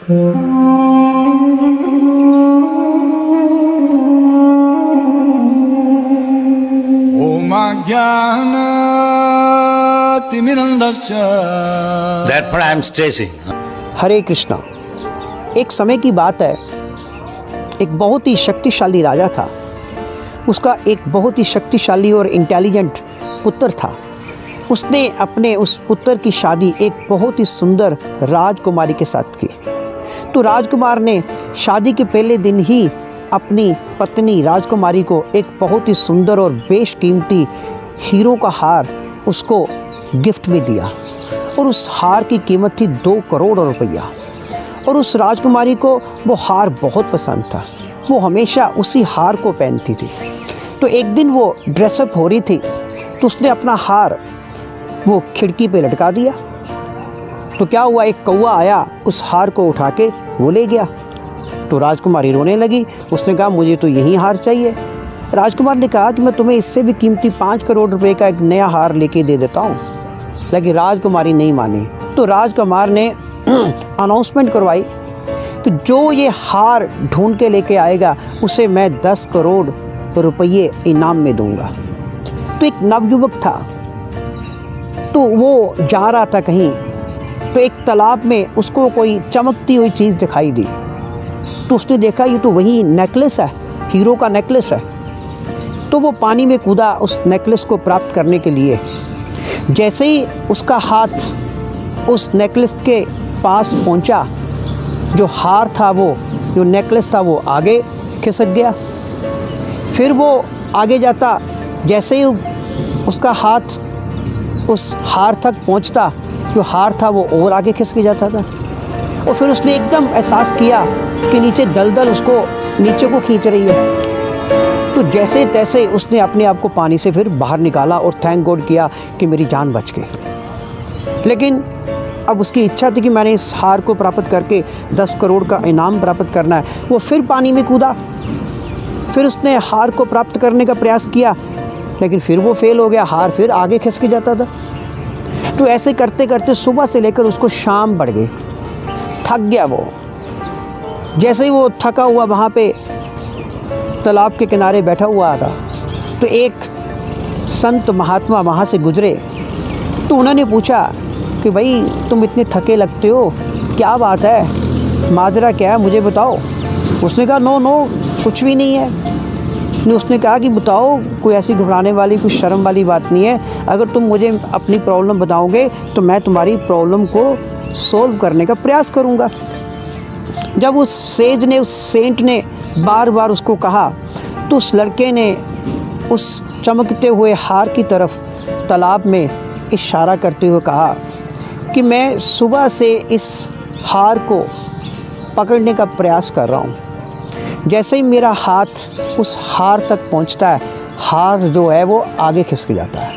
Therefore I am stressing. हरे कृष्णा। एक समय की बात है, एक बहुत ही शक्तिशाली राजा था। उसका एक बहुत ही शक्तिशाली और इंटेलिजेंट पुत्र था। उसने अपने उस पुत्र की शादी एक बहुत ही सुंदर राजकुमारी के साथ की। तो राजकुमार ने शादी के पहले दिन ही अपनी पत्नी राजकुमारी को एक बहुत ही सुंदर और बेशकीमती हीरो का हार उसको गिफ्ट में दिया, और उस हार की कीमत थी 2 करोड़ रुपया। और उस राजकुमारी को वो हार बहुत पसंद था। वो हमेशा उसी हार को पहनती थी। तो एक दिन वो ड्रेसअप हो रही थी, तो उसने अपना हार वो खिड़की पे लटका दिया। तो क्या हुआ, एक कौवा आया, उस हार को उठा के वो ले गया। तो राजकुमारी रोने लगी। उसने कहा मुझे तो यही हार चाहिए। राजकुमार ने कहा कि मैं तुम्हें इससे भी कीमती 5 करोड़ रुपए का एक नया हार लेके दे देता हूँ। लेकिन राजकुमारी नहीं मानी। तो राजकुमार ने अनाउंसमेंट करवाई कि जो ये हार ढूंढ के लेके आएगा उसे मैं 10 करोड़ रुपये इनाम में दूंगा। तो एक नवयुवक था, तो वो जा रहा था कहीं, तो एक तालाब में उसको कोई चमकती हुई चीज़ दिखाई दी। तो उसने देखा ये तो वही नेकलेस है, हीरो का नेकलेस है। तो वो पानी में कूदा उस नेकलेस को प्राप्त करने के लिए। जैसे ही उसका हाथ उस नेकलेस के पास पहुंचा, जो हार था, वो जो नेकलेस था, वो आगे खिसक गया। फिर वो आगे जाता, जैसे ही उसका हाथ उस हार तक पहुंचता, जो हार था वो और आगे खिसक जाता था। और फिर उसने एकदम एहसास किया कि नीचे दलदल उसको नीचे को खींच रही है। तो जैसे तैसे उसने अपने आप को पानी से फिर बाहर निकाला और थैंक गॉड किया कि मेरी जान बच गई। लेकिन अब उसकी इच्छा थी कि मैंने इस हार को प्राप्त करके 10 करोड़ का इनाम प्राप्त करना है। वो फिर पानी में कूदा। फिर उसने हार को प्राप्त करने का प्रयास किया, लेकिन फिर वो फेल हो गया। हार फिर आगे खिसक जाता था। तो ऐसे करते करते सुबह से लेकर उसको शाम बढ़ गई। थक गया वो। जैसे ही वो थका हुआ वहाँ पे तालाब के किनारे बैठा हुआ था, तो एक संत महात्मा वहाँ से गुजरे। तो उन्होंने पूछा कि भाई तुम इतने थके लगते हो, क्या बात है, माजरा क्या है, मुझे बताओ। उसने कहा नो कुछ भी नहीं है। उसने कहा कि बताओ, कोई ऐसी घबराने वाली, कोई शर्म वाली बात नहीं है। अगर तुम मुझे अपनी प्रॉब्लम बताओगे तो मैं तुम्हारी प्रॉब्लम को सॉल्व करने का प्रयास करूँगा। जब उस सेज ने, उस सेंट ने बार बार उसको कहा, तो उस लड़के ने उस चमकते हुए हार की तरफ तालाब में इशारा करते हुए कहा कि मैं सुबह से इस हार को पकड़ने का प्रयास कर रहा हूँ। जैसे ही मेरा हाथ उस हार तक पहुँचता है, हार जो है वो आगे खिसक जाता है।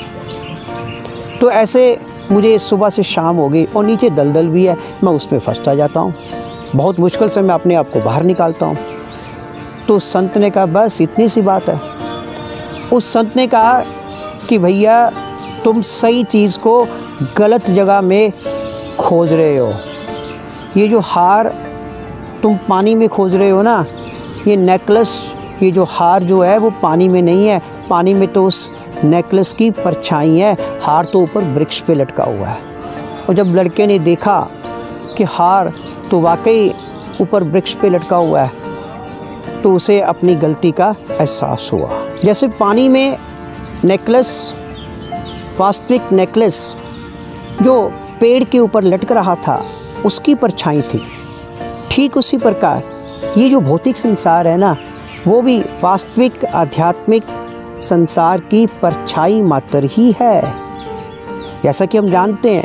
तो ऐसे मुझे सुबह से शाम हो गई और नीचे दलदल भी है, मैं उसमें फंसता जाता हूँ। बहुत मुश्किल से मैं अपने आप को बाहर निकालता हूँ। तो संत ने कहा बस इतनी सी बात है। उस संत ने कहा कि भैया तुम सही चीज़ को गलत जगह में खोज रहे हो। ये जो हार तुम पानी में खोज रहे हो ना, ये नेकलेस, ये जो हार जो है वो पानी में नहीं है। पानी में तो उस नेकलेस की परछाई है, हार तो ऊपर वृक्ष पे लटका हुआ है। और जब लड़के ने देखा कि हार तो वाकई ऊपर वृक्ष पे लटका हुआ है, तो उसे अपनी गलती का एहसास हुआ। जैसे पानी में नेकलेस, वास्तविक नेकलेस जो पेड़ के ऊपर लटक रहा था, उसकी परछाई थी, ठीक उसी प्रकार ये जो भौतिक संसार है ना, वो भी वास्तविक आध्यात्मिक संसार की परछाई मात्र ही है। जैसा कि हम जानते हैं,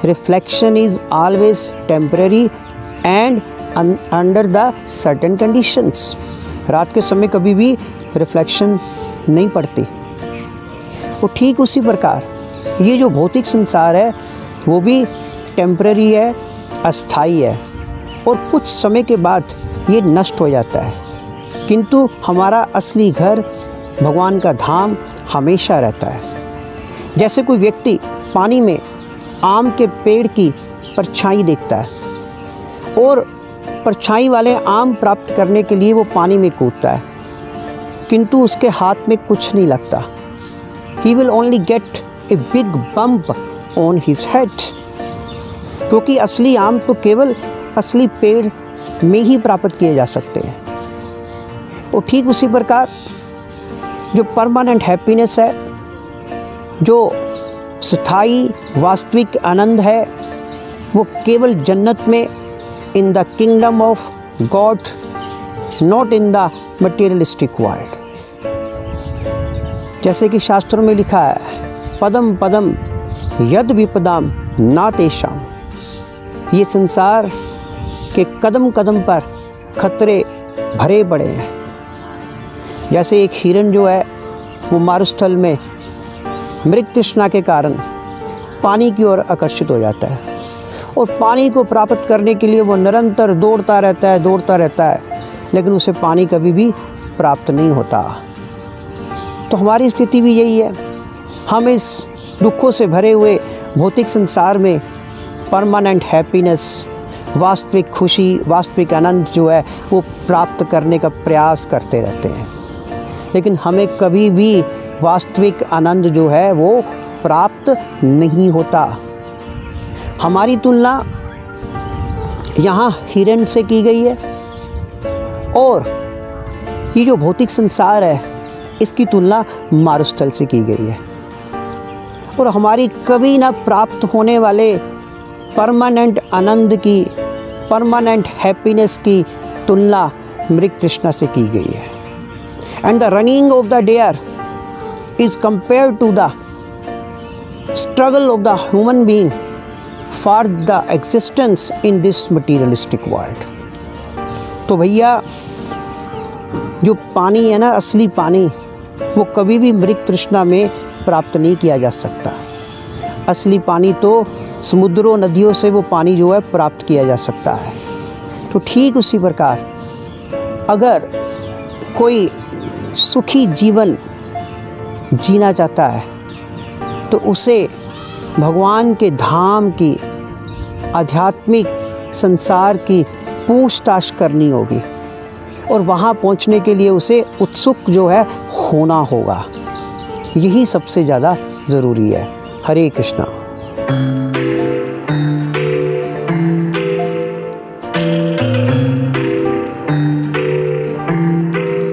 reflection is always temporary and under the certain conditions. रात के समय कभी भी रिफ्लेक्शन नहीं पड़ती। वो ठीक उसी प्रकार ये जो भौतिक संसार है वो भी टेम्पररी है, अस्थाई है, और कुछ समय के बाद ये नष्ट हो जाता है। किंतु हमारा असली घर, भगवान का धाम हमेशा रहता है। जैसे कोई व्यक्ति पानी में आम के पेड़ की परछाई देखता है और परछाई वाले आम प्राप्त करने के लिए वो पानी में कूदता है, किंतु उसके हाथ में कुछ नहीं लगता। He will only get a big bump on his head, क्योंकि असली आम तो केवल असली पेड़ में ही प्राप्त किए जा सकते हैं। और ठीक उसी प्रकार जो परमानेंट हैप्पीनेस है, जो स्थायी वास्तविक आनंद है, वो केवल जन्नत में, in the kingdom of God, not in the materialistic world. जैसे कि शास्त्रों में लिखा है, पदम पदम यद विपदाम ना तेषाम। ये संसार के कदम कदम पर खतरे भरे पड़े हैं। जैसे एक हिरण जो है वो मारुस्थल में मृग तृष्णा के कारण पानी की ओर आकर्षित हो जाता है, और पानी को प्राप्त करने के लिए वो निरंतर दौड़ता रहता है, लेकिन उसे पानी कभी भी प्राप्त नहीं होता। तो हमारी स्थिति भी यही है। हम इस दुखों से भरे हुए भौतिक संसार में परमानेंट हैप्पीनेस, वास्तविक खुशी, वास्तविक आनंद जो है वो प्राप्त करने का प्रयास करते रहते हैं, लेकिन हमें कभी भी वास्तविक आनंद जो है वो प्राप्त नहीं होता। हमारी तुलना यहाँ हिरण से की गई है, और ये जो भौतिक संसार है इसकी तुलना मारुस्थल से की गई है। और हमारी कभी ना प्राप्त होने वाले परमानेंट आनंद की, परमानेंट हैप्पीनेस की तुलना मृग तृष्णा से की गई है। And the running of the dare is compared to the struggle of the human being for the existence in this materialistic world. तो भैया जो पानी है ना, असली पानी, वो कभी भी मृग तृष्णा में प्राप्त नहीं किया जा सकता। असली पानी तो समुद्रों, नदियों से वो पानी जो है प्राप्त किया जा सकता है। तो ठीक उसी प्रकार अगर कोई सुखी जीवन जीना चाहता है तो उसे भगवान के धाम की, आध्यात्मिक संसार की पूछताछ करनी होगी, और वहाँ पहुँचने के लिए उसे उत्सुक जो है होना होगा। यही सबसे ज़्यादा ज़रूरी है। हरे कृष्णा।